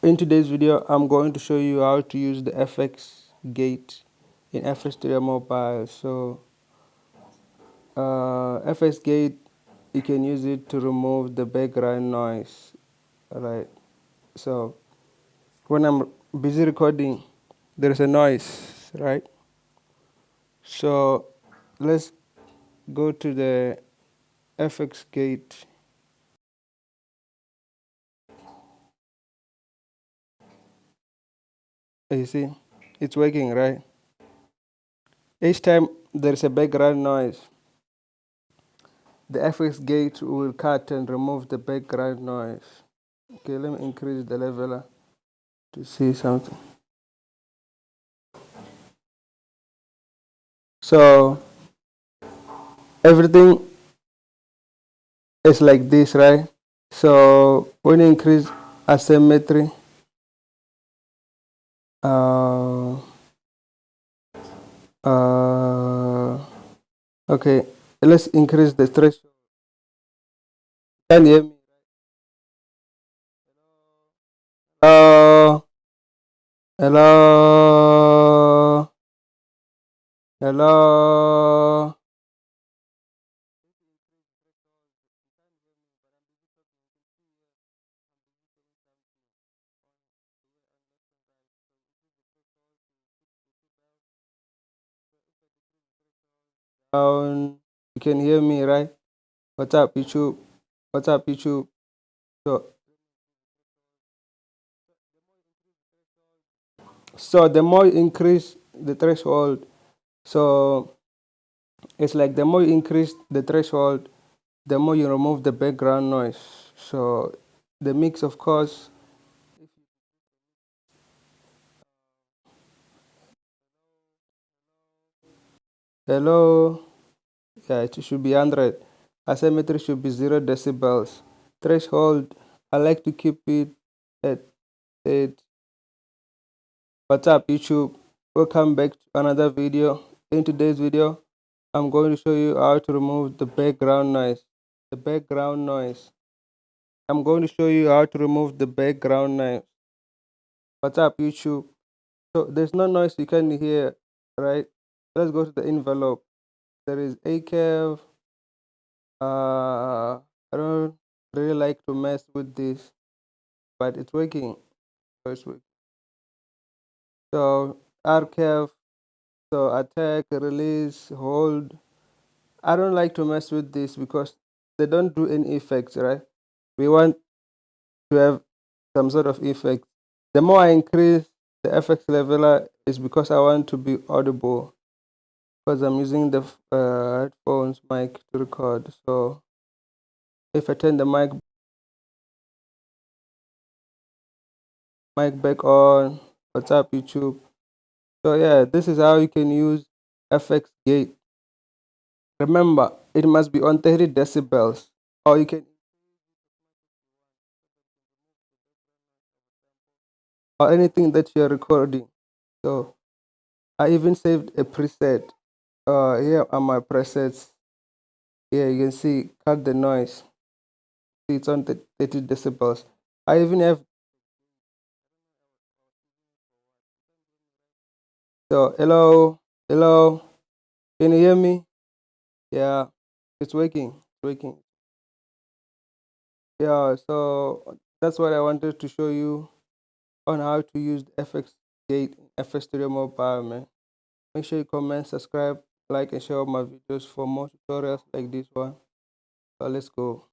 In today's video, I'm going to show you how to use the FX gate in flstudiomobile. So, FX gate, you can use it to remove the background noise, right? So, when I'm busy recording, there's a noise, right? So, let's go to the FX gate. You see, it's working, right? Each time there's a background noise, the FX gate will cut and remove the background noise. Okay, let me increase the level to see something. So everything is like this, right? So when you increase asymmetry, uh, uh, okay, let's increase the threshold. Can you hear me? Hello, hello, hello. You can hear me, right? What's up, YouTube? What's up, YouTube? So, so the more you increase the threshold, so it's like the more you increase the threshold, the more you remove the background noise. So the mix, of course. Hello. Yeah, it should be 100. Asymmetry should be 0 decibels. Threshold, I like to keep it at 8. What's up, YouTube? Welcome back to another video. In today's video, I'm going to show you how to remove the background noise. The background noise. I'm going to show you how to remove the background noise. What's up, YouTube? So there's no noise you can hear, right? Let's go to the envelope. There is a curve. I don't really like to mess with this, but it's working. So it's working. So R curve. So attack, release, hold. I don't like to mess with this because they don't do any effects, right? We want to have some sort of effect. The more I increase the FX leveler is because I want to be audible because I'm using the headphones mic to record. So if I turn the mic back on, what's up, YouTube? So yeah, this is how you can use FX gate. Remember, it must be on 30 decibels, or you can, or anything that you're recording. So I even saved a preset. Here are my presets. Here you can see cut the noise. See, it's on 30 decibels. I even have, so hello, hello, can you hear me? Yeah, it's working. It's working. Yeah, so that's what I wanted to show you on how to use the FX gate FX Studio Mobile, man. Make sure you comment, subscribe, like, and share my videos for more tutorials like this one. So let's go.